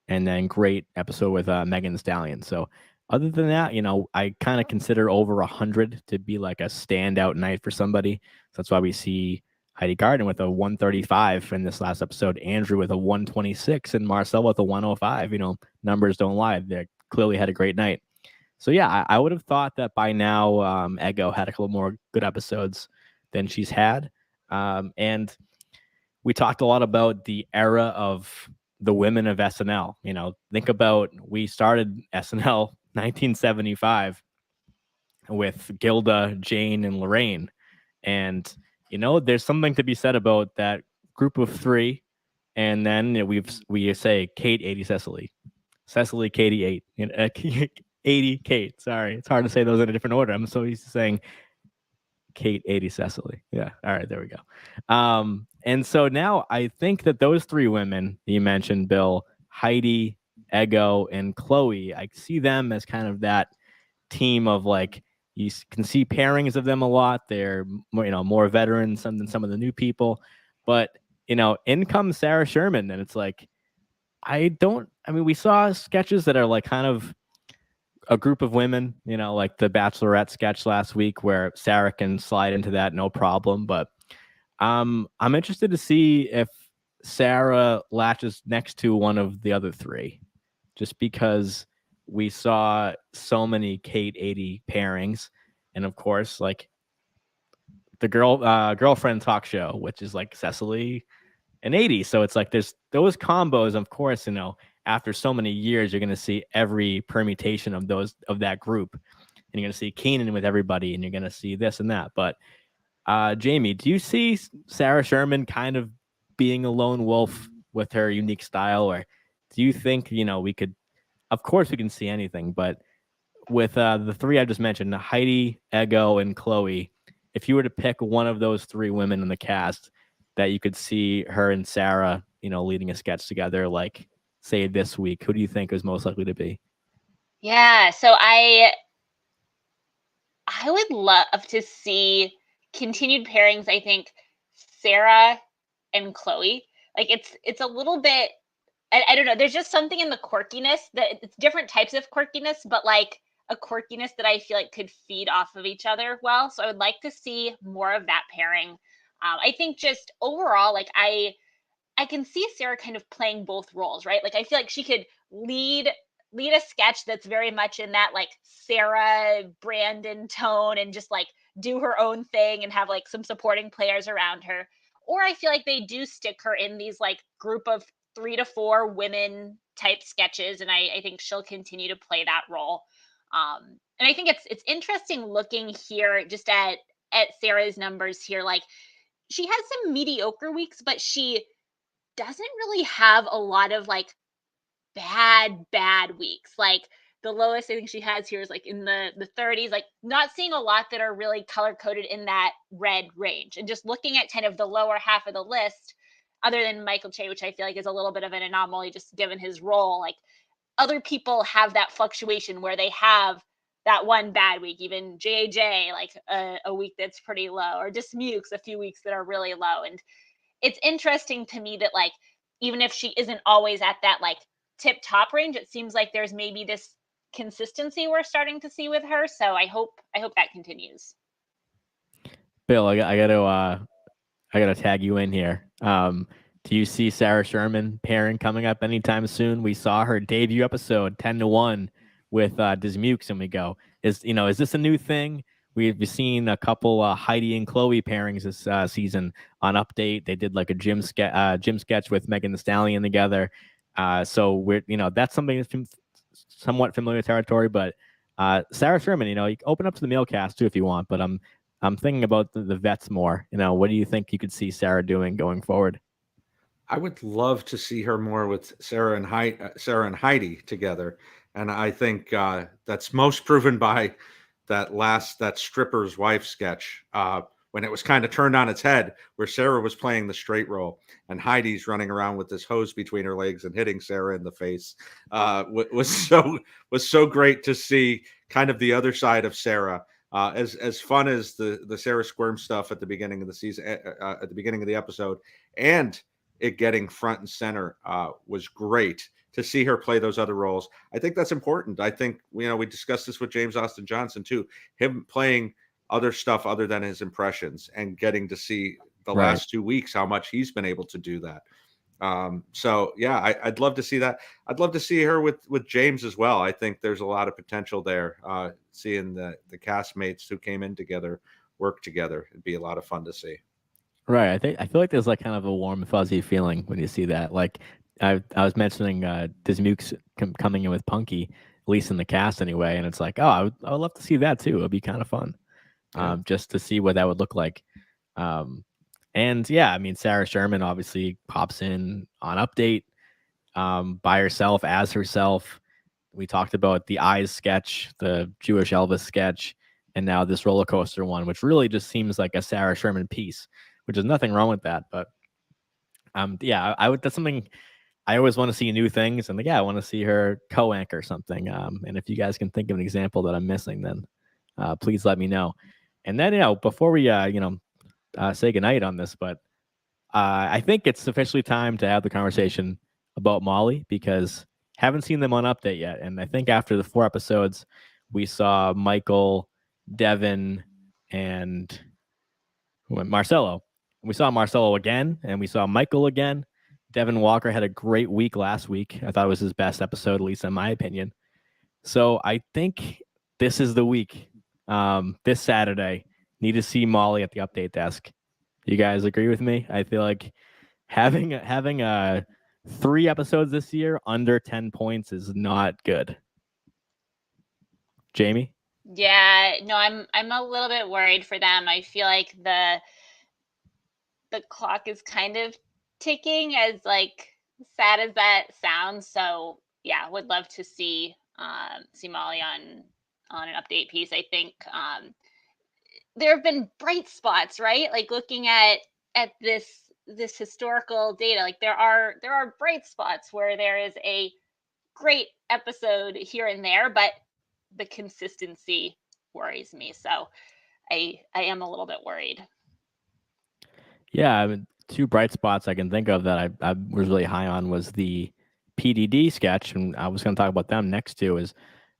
and then great episode with Megan Thee Stallion. So other than that, I kind of consider over 100 to be like a standout night for somebody. So that's why we see Heidi Garden with a 135 in this last episode, Andrew with a 126, and Marcel with a 105. Numbers don't lie. They clearly had a great night. So yeah, I would have thought that by now Ego had a couple more good episodes than she's had. And we talked a lot about the era of the women of SNL. Think about, we started SNL 1975 with Gilda, Jane, and Lorraine. And there's something to be said about that group of 3, and then we say Kate, 80, Cecily, Katie, 8, 80, Kate. Sorry, it's hard to say those in a different order. I'm so used to saying Kate, 80, Cecily. Yeah, all right, there we go. And so now I think that those 3 women you mentioned, Bill, Heidi, Ego, and Chloe, I see them as kind of that team of like, you can see pairings of them a lot. They're more veterans than some of the new people, but in comes Sarah Sherman, and it's like, we saw sketches that are like kind of a group of women, like the Bachelorette sketch last week where Sarah can slide into that no problem. But I'm interested to see if Sarah latches next to one of the other 3, just because we saw so many Kate 80 pairings, and of course, like the girlfriend talk show, which is like Cecily and 80. So it's like there's those combos. Of course, after so many years, you're going to see every permutation of that group, and you're going to see Keenan with everybody, and you're going to see this and that. But Jamie, do you see Sarah Sherman kind of being a lone wolf with her unique style, or do you think, we could, of course we can see anything, but with the three I just mentioned, Heidi, Ego, and Chloe, if you were to pick one of those three women in the cast that you could see her and Sarah, leading a sketch together, like say this week, who do you think is most likely to be?
Yeah, so I would love to see continued pairings. I think Sarah and Chloe, like it's a little bit, I don't know, there's just something in the quirkiness that it's different types of quirkiness, but like a quirkiness that I feel like could feed off of each other well. So I would like to see more of that pairing. I think just overall, like I can see Sarah kind of playing both roles, right? Like I feel like she could lead a sketch that's very much in that like Sarah Brandon tone and just like do her own thing and have like some supporting players around her. Or I feel like they do stick her in these like group of 3 to 4 women type sketches, and I think she'll continue to play that role. And I think it's interesting looking here just at Sarah's numbers here. Like she has some mediocre weeks, but she doesn't really have a lot of like bad weeks. Like the lowest I think she has here is like in the 30s, like not seeing a lot that are really color coded in that red range. And just looking at kind of the lower half of the list, other than Michael Che, which I feel like is a little bit of an anomaly just given his role, like other people have that fluctuation where they have that one bad week, even JJ, like a week that's pretty low, or just Mukes, a few weeks that are really low. And it's interesting to me that like, even if she isn't always at that like tip top range, it seems like there's maybe this consistency we're starting to see with her. So I hope that continues.
Bill, I gotta tag you in here. Do you see Sarah Sherman pairing coming up anytime soon? We saw her debut episode 10-1 with Dismukes, and we go, is this a new thing? We've seen a couple Heidi and Chloe pairings this season on Update. They did like a gym sketch with Megan Thee Stallion together. So we're that's something that's somewhat familiar territory. But Sarah Sherman, you can open up to the male cast too if you want. But I'm thinking about the vets more. What do you think you could see Sarah doing going forward?
I would love to see her more with Sarah and Heidi together, and I think that's most proven by that stripper's wife sketch when it was kind of turned on its head, where Sarah was playing the straight role and Heidi's running around with this hose between her legs and hitting Sarah in the face. Was so great to see kind of the other side of Sarah. As fun as the Sarah Squirm stuff at the beginning of the season, at the beginning of the episode, and it getting front and center was great to see her play those other roles. I think that's important. I think, we discussed this with James Austin Johnson too, him playing other stuff other than his impressions and getting to see the last 2 weeks, how much he's been able to do that. So yeah, I'd love to see that. I'd love to see her with James as well. I think there's a lot of potential there. Seeing the castmates who came in together work together, it'd be a lot of fun to see.
Right. I feel like there's like kind of a warm, fuzzy feeling when you see that. Like I was mentioning Dismukes coming in with Punky, at least in the cast anyway, and it's like, oh, I would love to see that too. It'd be kind of fun, just to see what that would look like. And yeah, I mean, Sarah Sherman obviously pops in on Update by herself as herself. We talked about the Eyes sketch, the Jewish Elvis sketch, and now this roller coaster one, which really just seems like a Sarah Sherman piece, which is nothing wrong with that. But yeah, I would. That's something I always want to see, new things, and I want to see her co-anchor something. And if you guys can think of an example that I'm missing, then please let me know. And then before we say goodnight on this, but I think it's officially time to have the conversation about Molly, because haven't seen them on Update yet. And I think after the 4 episodes, we saw Michael, Devin, and Marcelo. We saw Marcelo again, and we saw Michael again. Devin Walker had a great week last week. I thought it was his best episode, at least in my opinion. So I think this is the week. This Saturday, need to see Molly at the Update desk. You guys agree with me? I feel like having 3 episodes this year under 10 points is not good. Jamie?
Yeah, no, I'm a little bit worried for them. I feel like the clock is kind of ticking, as like sad as that sounds. So yeah, would love to see Molly on an update piece. I think there have been bright spots, right? Like looking at this historical data, like there are bright spots where there is a great episode here and there, but the consistency worries me. So I am a little bit worried.
Yeah, I mean, 2 bright spots I can think of that I was really high on was the PDD sketch, and I was going to talk about them next too.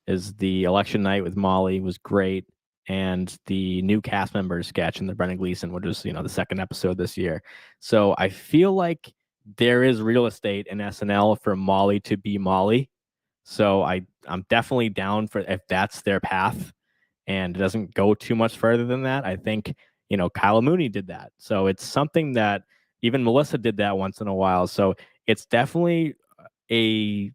Is the election night with Molly was great, and the new cast members sketch in the Brendan Gleeson, which is the 2nd episode this year. So I feel like there is real estate in SNL for Molly to be Molly. So I'm definitely down for if that's their path, and it doesn't go too much further than that. I think Kyle Mooney did that, so it's something that even Melissa did that once in a while. So it's definitely there's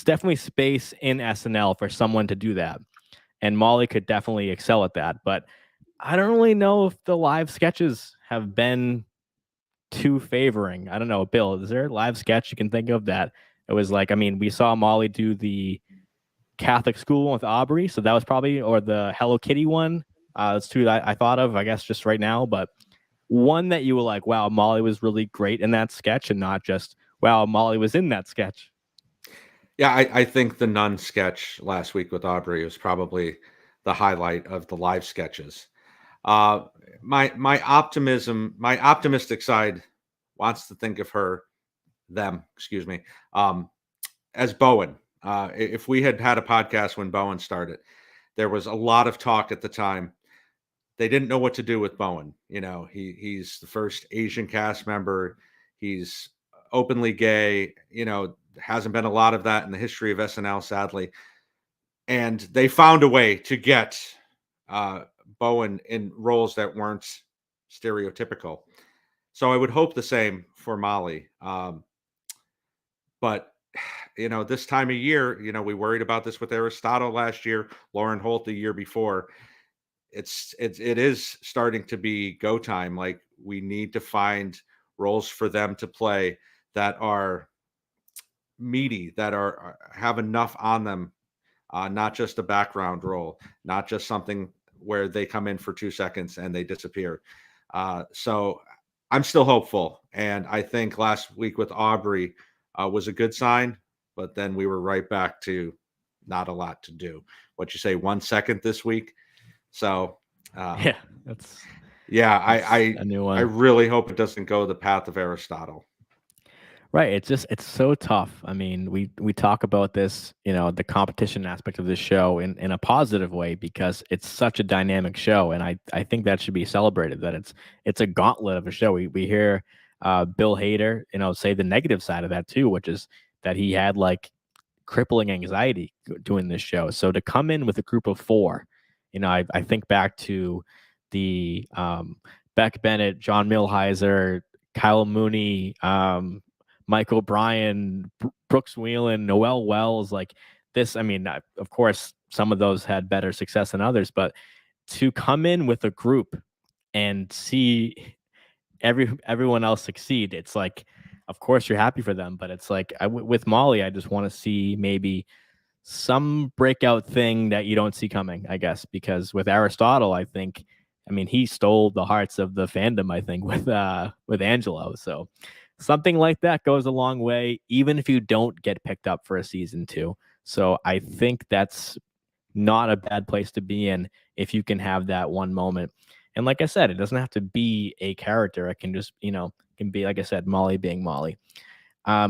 definitely space in SNL for someone to do that, and Molly could definitely excel at that. But I don't really know if the live sketches have been too favoring. I don't know, Bill, is there a live sketch you can think of that it was like, I mean, we saw Molly do the Catholic school one with Aubrey, so that was probably, or the Hello Kitty one. That's 2 that I thought of, I guess, just right now. But one that you were like, wow, Molly was really great in that sketch, and not just, wow, Molly was in that sketch.
Yeah, I think the nun sketch last week with Aubrey was probably the highlight of the live sketches. My optimistic side wants to think of them, as Bowen. If we had a podcast when Bowen started, there was a lot of talk at the time. They didn't know what to do with Bowen. He's the first Asian cast member. He's openly gay. Hasn't been a lot of that in the history of SNL, sadly. And they found a way to get Bowen in roles that weren't stereotypical. So I would hope the same for Molly. But this time of year, we worried about this with Aristotle last year, Lauren Holt the year before. It is starting to be go time. Like, we need to find roles for them to play that are meaty, that have enough on them, not just a background role, not just something where they come in for 2 seconds and they disappear. So I'm still hopeful, and I think last week with Aubrey was a good sign, but then we were right back to not a lot to do. What you say, 1 second this week? So
Yeah, that's
I
a new one.
I really hope it doesn't go the path of Aristotle.
Right. It's so tough. I mean, we talk about this, the competition aspect of this show in a positive way, because it's such a dynamic show. And I think that should be celebrated, that it's a gauntlet of a show. We hear Bill Hader, say the negative side of that too, which is that he had like crippling anxiety doing this show. So to come in with a group of 4, I think back to the Beck Bennett, John Milheiser, Kyle Mooney, Mike O'Brien, Brooks Wheelan, Noel Wells, like this. I mean, of course, some of those had better success than others, but to come in with a group and see everyone else succeed, it's like, of course, you're happy for them, but it's like with Molly, I just want to see maybe some breakout thing that you don't see coming, I guess, because with Aristotle, I mean, he stole the hearts of the fandom, I think, with Angelo. So something like that goes a long way, even if you don't get picked up for a season 2. So I think that's not a bad place to be in if you can have that one moment. And like I said, it doesn't have to be a character. It can just, can be, like I said, Molly being Molly.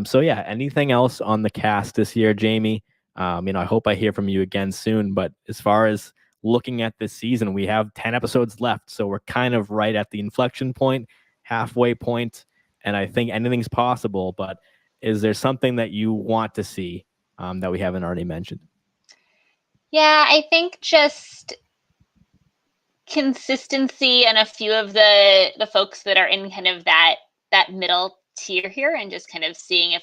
So yeah, anything else on the cast this year, Jamie? I hope I hear from you again soon. But as far as looking at this season, we have 10 episodes left. So we're kind of right at the inflection point, halfway point. And I think anything's possible, but is there something that you want to see that we haven't already mentioned?
Yeah, I think just consistency and a few of the folks that are in kind of that middle tier here and just kind of seeing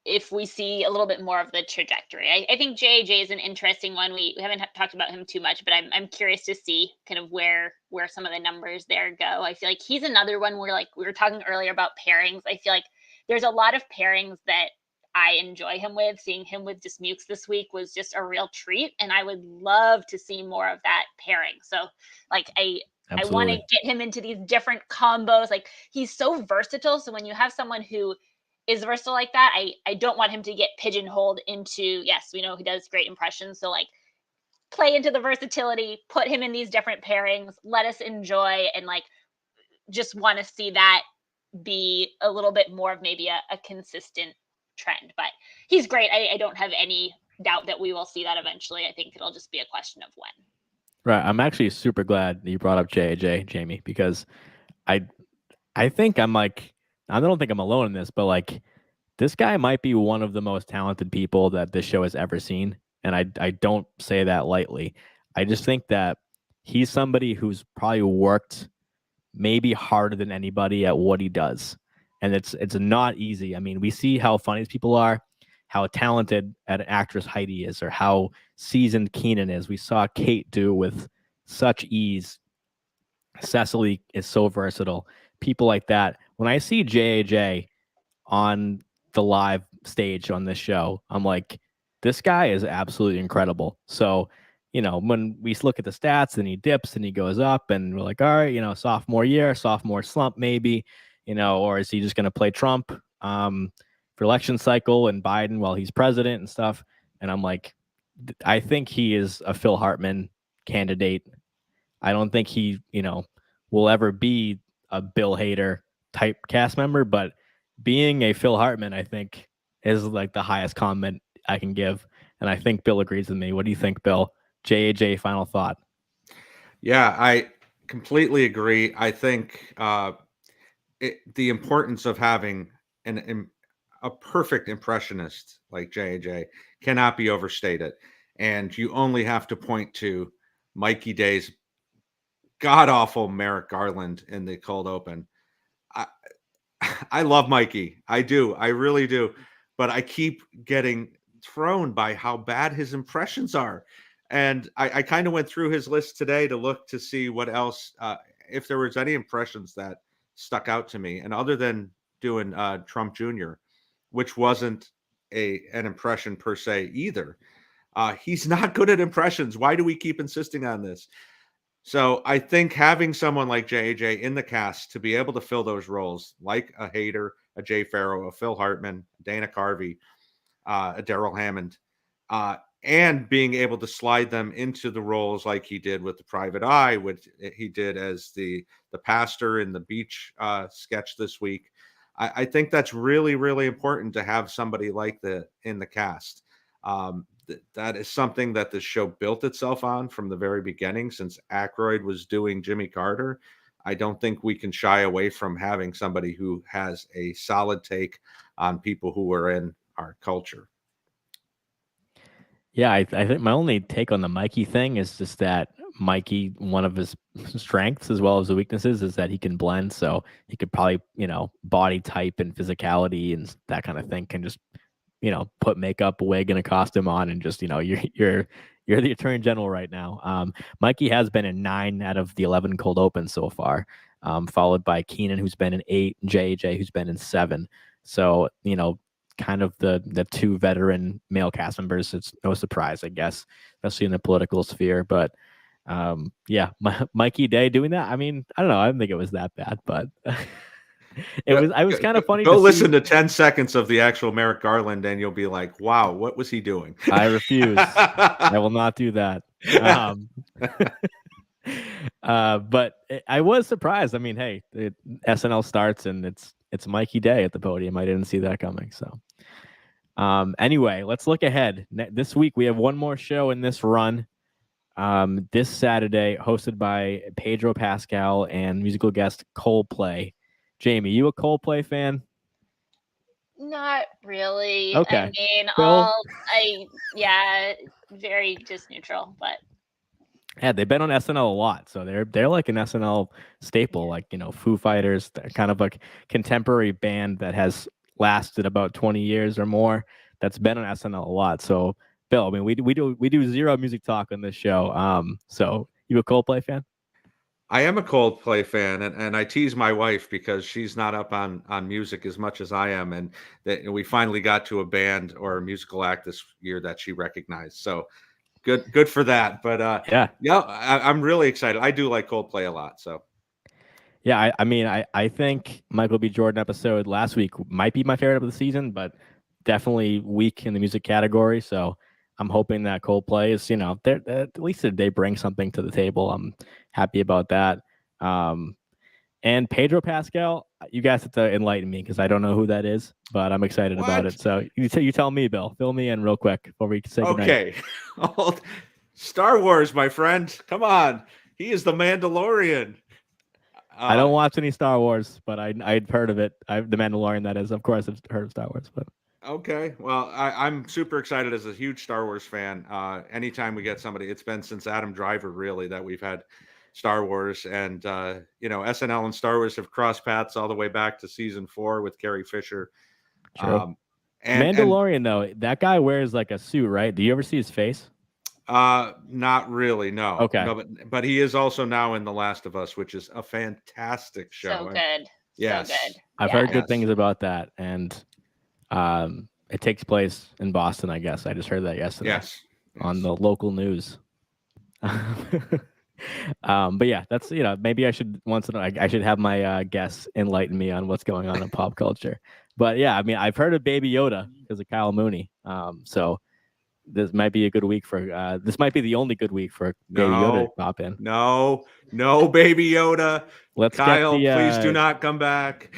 if we see a little bit more of the trajectory. I think JJ is an interesting one. We haven't talked about him too much, but I'm curious to see kind of where some of the numbers there go. I feel like he's another one where, like we were talking earlier about pairings, I feel like there's a lot of pairings that I enjoy him with. Seeing him with Dismukes this week was just a real treat, and I would love to see more of that pairing. So like I want to get him into these different combos. Like he's so versatile. So when you have someone who is versatile like that, I don't want him to get pigeonholed into, yes, we know he does great impressions. So like play into the versatility, put him in these different pairings, let us enjoy, and like just want to see that be a little bit more of maybe a consistent trend. But he's great. I don't have any doubt that we will see that eventually. I think it'll just be a question of when.
Right. I'm actually super glad that you brought up JJ, Jamie, because I think I'm like, I don't think I'm alone in this, but like this guy might be one of the most talented people that this show has ever seen. And I don't say that lightly. I just think that he's somebody who's probably worked maybe harder than anybody at what he does. And it's not easy. I mean, we see how funny these people are, how talented an actress Heidi is, or how seasoned Keenan is. We saw Kate do with such ease. Cecily is so versatile. People like that. When I see JAJ on the live stage on this show, I'm like, this guy is absolutely incredible. So, you know, when we look at the stats and he dips and he goes up and we're like, all right, you know, sophomore year, sophomore slump, maybe, you know, or is he just going to play Trump for election cycle and Biden while he's president and stuff? And I'm like, I think he is a Phil Hartman candidate. I don't think he, you know, will ever be a Bill Hader type cast member, but being a Phil Hartman, I think, is like the highest comment I can give. And I think Bill agrees with me. What do you think, Bill? JAJ, final thought.
Yeah, I completely agree. I think the importance of having a perfect impressionist like JAJ cannot be overstated. And you only have to point to Mikey Day's god-awful Merrick Garland in the cold open. I love Mikey. I do. I really do. But I keep getting thrown by how bad his impressions are. And I kind of went through his list today to look to see what else, if there was any impressions that stuck out to me. And other than doing Trump Jr., which wasn't an impression per se either, he's not good at impressions. Why do we keep insisting on this? So I think having someone like JJ in the cast to be able to fill those roles, like a Hader, a Jay Farrow, a Phil Hartman, Dana Carvey, a Daryl Hammond, and being able to slide them into the roles like he did with The Private Eye, which he did as the pastor in the beach sketch this week. I think that's really, really important to have somebody like in the cast. That is something that the show built itself on from the very beginning, since Aykroyd was doing Jimmy Carter. I don't think we can shy away from having somebody who has a solid take on people who are in our culture.
Yeah, I think my only take on the Mikey thing is just that Mikey, one of his strengths as well as the weaknesses is that he can blend. So he could probably, you know, body type and physicality and that kind of thing can just, you know, put makeup, a wig, and a costume on, and just, you know, you're the Attorney General right now. Mikey has been in 9 out of the 11 cold opens so far, followed by Keenan, who's been in 8, and JJ, who's been in 7. So, you know, kind of the 2 veteran male cast members. It's no surprise, I guess, especially in the political sphere. But yeah, Mikey Day doing that. I mean, I don't know. I didn't think it was that bad, but. I was kind of funny.
Go listen to 10 seconds of the actual Merrick Garland, and you'll be like, "Wow, what was he doing?"
I refuse. I will not do that. But I was surprised. I mean, hey, SNL starts and it's Mikey Day at the podium. I didn't see that coming. So, anyway, let's look ahead. This week we have one more show in this run. This Saturday, hosted by Pedro Pascal and musical guest Coldplay. Jamie, you a Coldplay fan?
Not really.
Okay.
I mean, yeah, very just neutral, but
Yeah, they've been on SNL a lot, so they're like an SNL staple, like Foo Fighters. They're kind of like contemporary band that has lasted about 20 years or more. That's been on SNL a lot. So, Bill, I mean, we do zero music talk on this show. So you a Coldplay fan?
I am a Coldplay fan, and I tease my wife because she's not up on music as much as I am, and that we finally got to a band or a musical act this year that she recognized. So good for that. But yeah, I'm really excited. I do like Coldplay a lot. So
Yeah, I mean, I think Michael B. Jordan episode last week might be my favorite of the season, but definitely weak in the music category. So I'm hoping that Coldplay is, they're, at least they bring something to the table. I'm happy about that. And Pedro Pascal, you guys have to enlighten me because I don't know who that is, but I'm excited about it. So you tell me, Bill. Fill me in real quick before we say goodnight.
Okay. Star Wars, my friend. Come on. He is the Mandalorian.
I don't watch any Star Wars, but I'd heard of it. The Mandalorian, that is. Of course, I've heard of Star Wars. But
okay. Well, I'm super excited as a huge Star Wars fan. Anytime we get somebody, it's been since Adam Driver, really, that we've had Star Wars. And, SNL and Star Wars have crossed paths all the way back to season 4 with Carrie Fisher.
True. Mandalorian, though, that guy wears like a suit, right? Do you ever see his face?
Not really, no.
Okay.
No, but he is also now in The Last of Us, which is a fantastic show.
So good.
Yes.
So good.
I've heard good things about that, and it takes place in Boston, I guess. I just heard that yesterday.
Yes.
On the local news. But yeah, that's maybe I should I should have my guests enlighten me on what's going on in pop culture. But yeah, I mean, I've heard of Baby Yoda because of Kyle Mooney. So this might be a good week for this might be the only good week for Baby Yoda to pop in.
No, Baby Yoda. Kyle, please do not come back.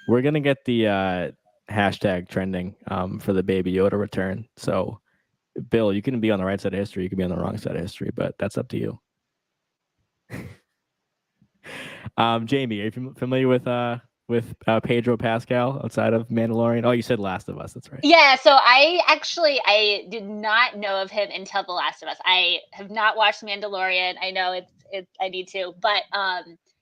We're gonna get the hashtag trending for the Baby Yoda return. So Bill, you can be on the right side of history, you can be on the wrong side of history, but that's up to you. Jamie, are you familiar with Pedro Pascal outside of Mandalorian? Oh, you said Last of Us. That's right.
Yeah, so I did not know of him until The Last of Us. I have not watched Mandalorian. I know I need to, but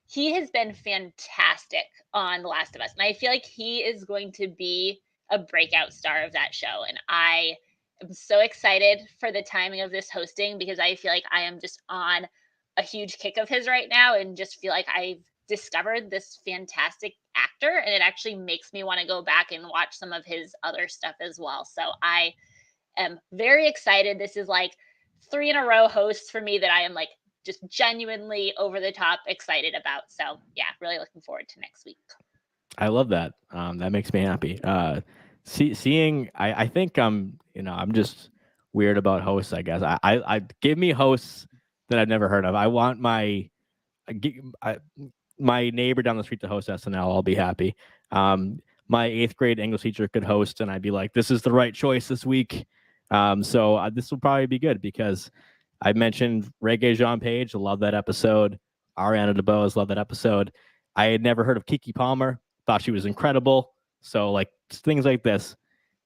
he has been fantastic on The Last of Us, and I feel like he is going to be a breakout star of that show. And I am so excited for the timing of this hosting because I feel like I am just on a huge kick of his right now, and just feel like I've discovered this fantastic actor, and it actually makes me want to go back and watch some of his other stuff as well. So I am very excited. This is like 3 in a row hosts for me that I am like just genuinely over the top excited about. So yeah, really looking forward to next week.
I love that. That makes me happy. I think I'm just weird about hosts, I guess. I give me hosts that I've never heard of. I want my neighbor down the street to host SNL. I'll be happy. My 8th grade English teacher could host, and I'd be like, this is the right choice this week. So this will probably be good because I mentioned Reggae Jean Page. Love that episode. Ariana DeBose. Love that episode. I had never heard of Keke Palmer. Thought she was incredible. So like things like this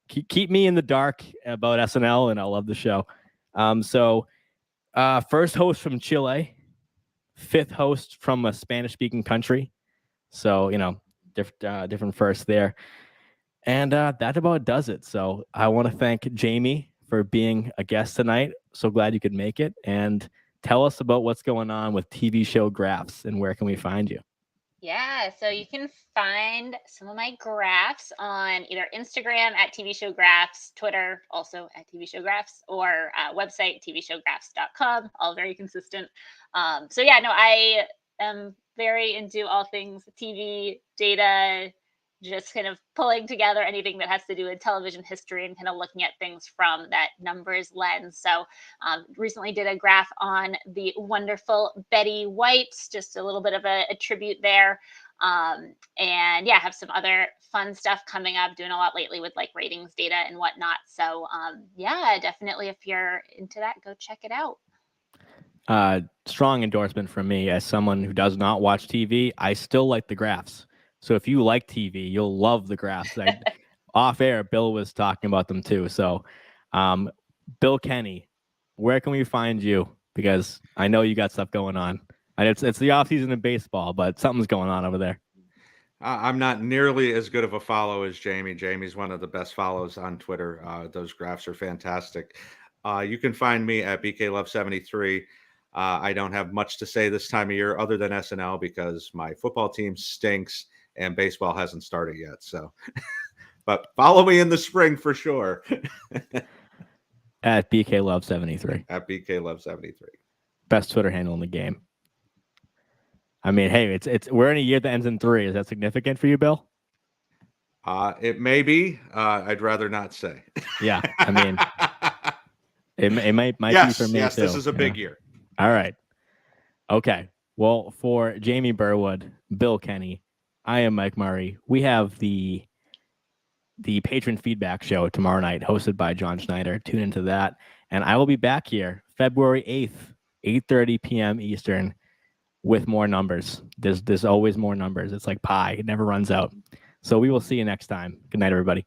keep me in the dark about SNL, and I love the show. First host from Chile, 5th host from a Spanish-speaking country. So, different first there. And that about does it. So I want to thank Jamie for being a guest tonight. So glad you could make it. And tell us about what's going on with TV show graphs and where can we find you?
Yeah, so you can find some of my graphs on either Instagram at TV Show Graphs, Twitter also at TV Show Graphs, or website tvshowgraphs.com, all very consistent. So yeah, no, I am very into all things TV, data, just kind of pulling together anything that has to do with television history and kind of looking at things from that numbers lens. So recently did a graph on the wonderful Betty White, just a little bit of a tribute there. And yeah, have some other fun stuff coming up, doing a lot lately with like ratings data and whatnot. So yeah, definitely if you're into that, go check it out.
Strong endorsement from me as someone who does not watch TV. I still like the graphs. So if you like TV, you'll love the graphs. Off air, Bill was talking about them too. So Bill Kenney, where can we find you because I know you got stuff going on. And it's the off season in baseball, but something's going on over there.
I'm not nearly as good of a follow as Jamie. Jamie's one of the best follows on Twitter. Those graphs are fantastic. You can find me at BKLove73. I don't have much to say this time of year other than SNL because my football team stinks and baseball hasn't started yet. So, but follow me in the spring for sure.
At BKLove73.
At BKLove73.
Best Twitter handle in the game. I mean, hey, it's we're in a year that ends in 3. Is that significant for you, Bill?
It may be. I'd rather not say.
Yeah, I mean, it might
yes,
be for me
yes,
too.
This is a big year.
All right. Okay. Well, for Jamie Burwood, Bill Kenney, I am Mike Murray. We have the patron feedback show tomorrow night, hosted by John Schneider. Tune into that, and I will be back here February 8th, 8:30 p.m. Eastern, with more numbers. There's always more numbers. It's like pie; it never runs out. So we will see you next time. Good night, everybody.